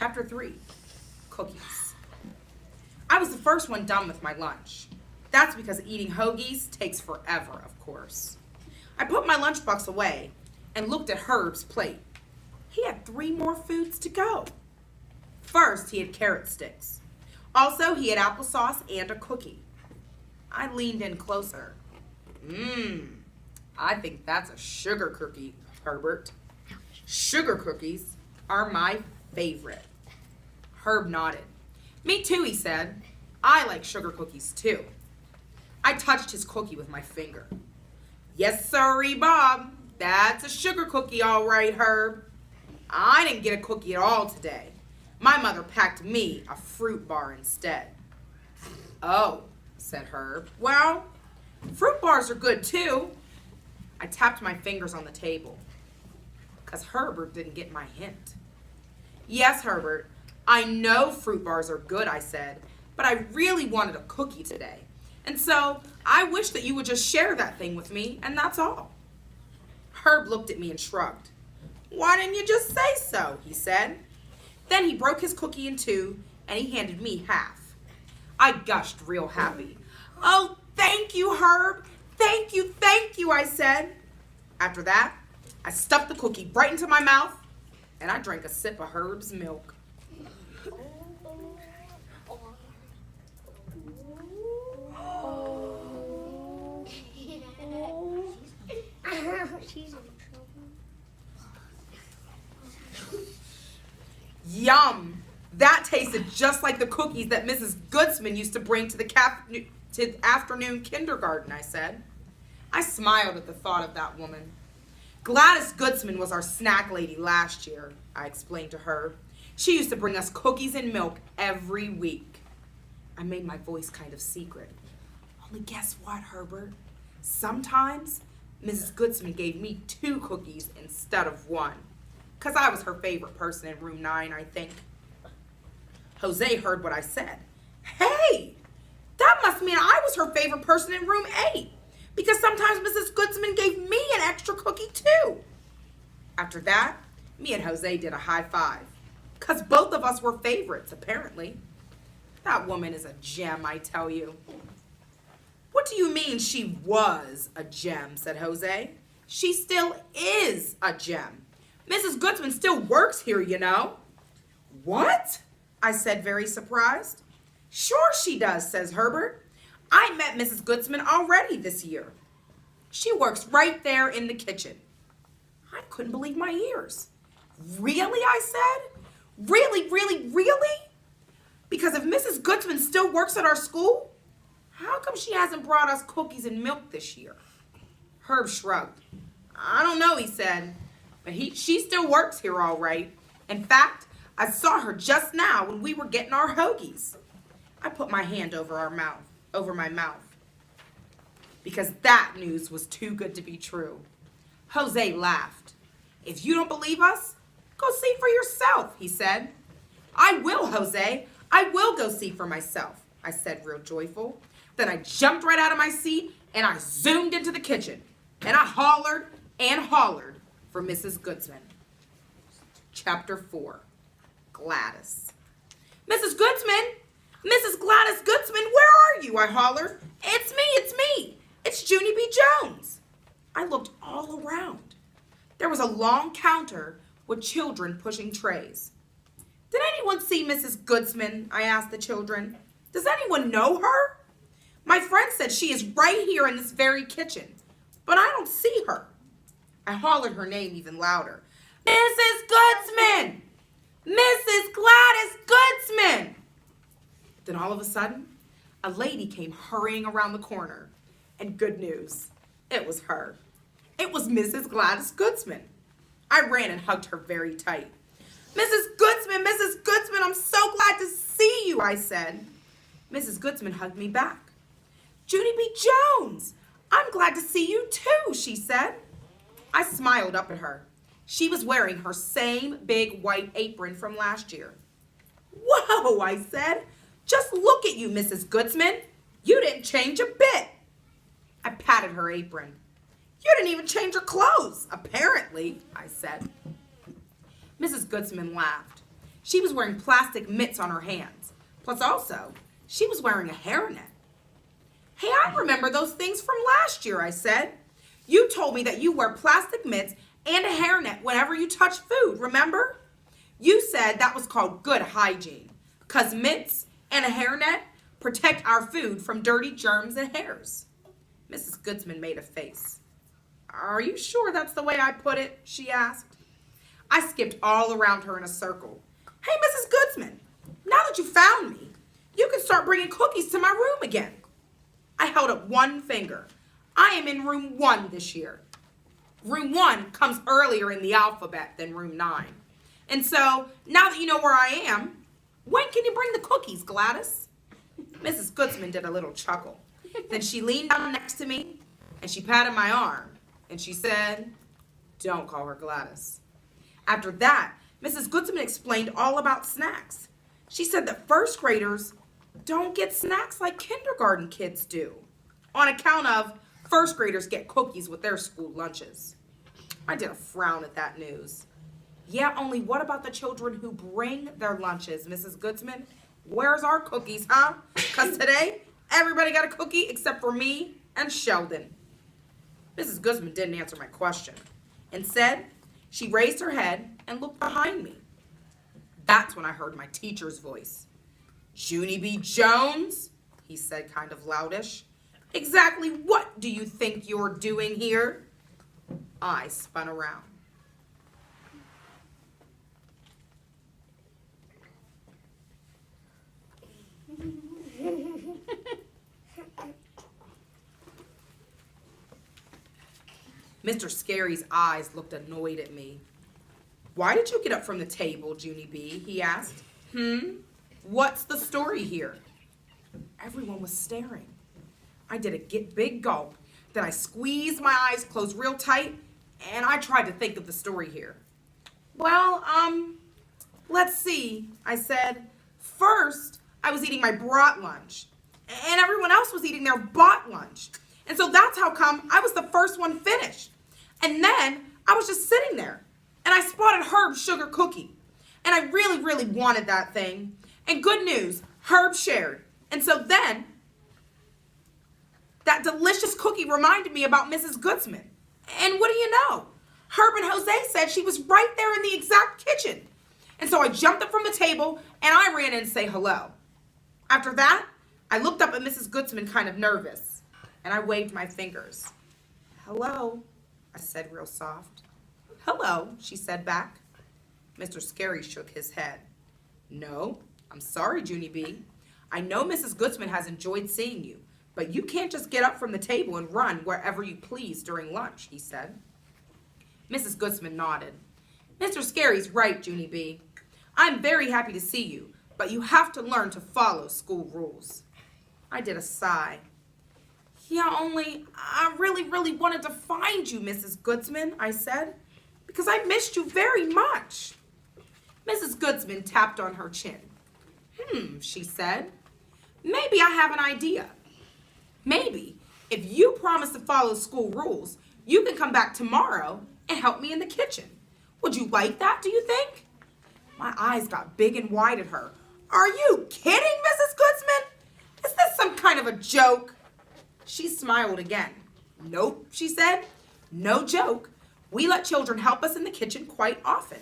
Chapter 3, Cookies. I was the first one done with my lunch. That's because eating hoagies takes forever, of course. I put my lunchbox away and looked at Herb's plate. He had 3 more foods to go. First, he had carrot sticks. Also, he had applesauce and a cookie. I leaned in closer. I think that's a sugar cookie, Herbert. Sugar cookies are my favorite. Herb nodded. Me too, he said. I like sugar cookies too. I touched his cookie with my finger. Yes, sirree, Bob. That's a sugar cookie, all right, Herb. I didn't get a cookie at all today. My mother packed me a fruit bar instead. Oh, said Herb. Well, fruit bars are good too. I tapped my fingers on the table, because Herbert didn't get my hint. Yes, Herbert, I know fruit bars are good, I said, but I really wanted a cookie today. And so I wish that you would just share that thing with me, and that's all. Herb looked at me and shrugged. Why didn't you just say so, he said. Then he broke his cookie in 2, and he handed me half. I gushed real happy. Oh, thank you, Herb. Thank you, I said. After that, I stuffed the cookie right into my mouth, and I drank a sip of Herb's milk. She's in trouble. Yum! That tasted just like the cookies that Mrs. Goodsman used to bring to the afternoon kindergarten, I said. I smiled at the thought of that woman. Gladys Goodsman was our snack lady last year, I explained to her. She used to bring us cookies and milk every week. I made my voice kind of secret. Only guess what, Herbert? Sometimes Mrs. Goodsman gave me 2 cookies instead of 1, because I was her favorite person in room 9, I think. Jose heard what I said. Hey, that must mean I was her favorite person in room 8, because sometimes Mrs. Goodsman gave me an extra cookie too. After that, me and Jose did a high five, because both of us were favorites, apparently. That woman is a gem, I tell you. What do you mean she was a gem, said Jose. She still is a gem. Mrs. Goodsman still works here, you know. What? I said, very surprised. Sure she does, says Herbert. I met Mrs. Goodsman already this year. She works right there in the kitchen. I couldn't believe my ears. Really, I said? Really? Because if Mrs. Goodsman still works at our school, how come she hasn't brought us cookies and milk this year? Herb shrugged. I don't know, he said, but she still works here all right. In fact, I saw her just now when we were getting our hoagies. I put my hand over my mouth, because that news was too good to be true. Jose laughed. If you don't believe us, go see for yourself, he said. I will, Jose. I will go see for myself, I said real joyful. Then I jumped right out of my seat and I zoomed into the kitchen. And I hollered and hollered for Mrs. Goodsman. Chapter 4, Gladys. Mrs. Goodsman! Mrs. Gladys Goodsman, where are you? I hollered. It's me. It's Junie B. Jones. I looked all around. There was a long counter with children pushing trays. Did anyone see Mrs. Goodsman? I asked the children. Does anyone know her? My friend said she is right here in this very kitchen, but I don't see her. I hollered her name even louder. Mrs. Goodsman! Mrs. Gladys Goodsman! Then all of a sudden, a lady came hurrying around the corner. And good news, it was her. It was Mrs. Gladys Goodsman. I ran and hugged her very tight. Mrs. Goodsman, I'm so glad to see you, I said. Mrs. Goodsman hugged me back. Junie B. Jones, I'm glad to see you too, she said. I smiled up at her. She was wearing her same big white apron from last year. Whoa, I said. Just look at you, Mrs. Goodsman. You didn't change a bit. I patted her apron. You didn't even change your clothes, apparently, I said. Mrs. Goodsman laughed. She was wearing plastic mitts on her hands. Plus also, she was wearing a hairnet. Hey, I remember those things from last year, I said. You told me that you wear plastic mitts and a hairnet whenever you touch food, remember? You said that was called good hygiene, 'cause mitts and a hairnet protect our food from dirty germs and hairs. Mrs. Goodsman made a face. Are you sure that's the way I put it? She asked. I skipped all around her in a circle. Hey, Mrs. Goodsman, now that you found me, you can start bringing cookies to my room again. I held up one finger. I am in room 1 this year. Room 1 comes earlier in the alphabet than room 9. And so, now that you know where I am, when can you bring the cookies, Gladys? Mrs. Goodsman did a little chuckle. Then she leaned down next to me, and she patted my arm, and she said, don't call her Gladys. After that, Mrs. Goodsman explained all about snacks. She said that first graders don't get snacks like kindergarten kids do, on account of first graders get cookies with their school lunches. I did a frown at that news. Yeah, only what about the children who bring their lunches, Mrs. Goodsman? Where's our cookies, huh? 'Cause today, everybody got a cookie except for me and Sheldon. Mrs. Goodsman didn't answer my question. Instead, she raised her head and looked behind me. That's when I heard my teacher's voice. Junie B. Jones, he said kind of loudish. Exactly what do you think you're doing here? I spun around. Mr. Scary's eyes looked annoyed at me. Why did you get up from the table, Junie B? He asked. What's the story here? Everyone was staring. I did a big gulp. Then I squeezed my eyes closed real tight, and I tried to think of the story here. Well, let's see, I said. First, I was eating my brought lunch, and everyone else was eating their bought lunch. And so that's how come I was the first one finished. And then I was just sitting there, and I spotted Herb's sugar cookie. And I really, really wanted that thing. And good news, Herb shared. And so then, that delicious cookie reminded me about Mrs. Goodsman. And what do you know? Herb and Jose said she was right there in the exact kitchen. And so I jumped up from the table, and I ran in to say hello. After that, I looked up at Mrs. Goodsman kind of nervous, and I waved my fingers. Hello, I said real soft. Hello, she said back. Mr. Scary shook his head. No, I'm sorry, Junie B. I know Mrs. Goodsman has enjoyed seeing you, but you can't just get up from the table and run wherever you please during lunch, he said. Mrs. Goodsman nodded. Mr. Scary's right, Junie B. I'm very happy to see you, but you have to learn to follow school rules. I did a sigh. Yeah, only I really, really wanted to find you, Mrs. Goodsman, I said, because I missed you very much. Mrs. Goodsman tapped on her chin. She said, maybe I have an idea. Maybe if you promise to follow school rules, you can come back tomorrow and help me in the kitchen. Would you like that, do you think? My eyes got big and wide at her. Are you kidding, Mrs. Goodsman? Is this some kind of a joke? She smiled again. Nope, she said. No joke. We let children help us in the kitchen quite often.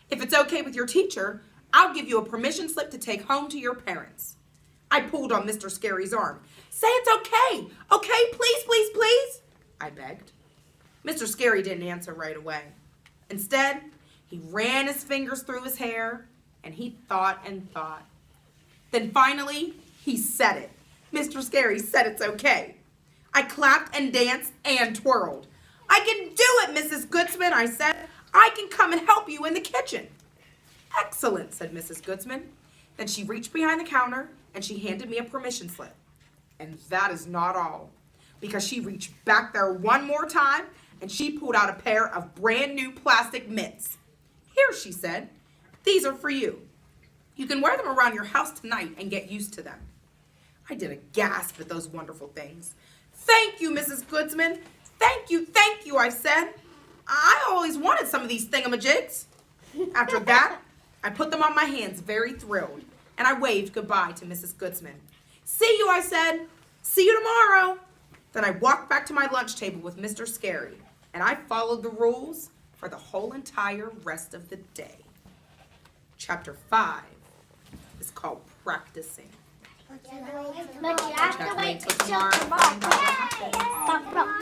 If it's okay with your teacher, I'll give you a permission slip to take home to your parents. I pulled on Mr. Scary's arm. Say it's okay. Okay, please, please, please, I begged. Mr. Scary didn't answer right away. Instead, he ran his fingers through his hair, and he thought and thought. Then finally, he said it. Mr. Scary said it's okay. I clapped and danced and twirled. I can do it, Mrs. Goodsman, I said. I can come and help you in the kitchen. Excellent, said Mrs. Goodsman. Then she reached behind the counter and she handed me a permission slip. And that is not all, because she reached back there one more time and she pulled out a pair of brand new plastic mitts. Here, she said, these are for you. You can wear them around your house tonight and get used to them. I did a gasp at those wonderful things. Thank you, Mrs. Goodsman. Thank you, I said. I always wanted some of these thingamajigs. After that, I put them on my hands, very thrilled, and I waved goodbye to Mrs. Goodsman. See you, I said. See you tomorrow. Then I walked back to my lunch table with Mr. Scary, and I followed the rules for the whole entire rest of the day. Chapter 5 is called Practicing. But you have to wait till tomorrow. Find out what happens.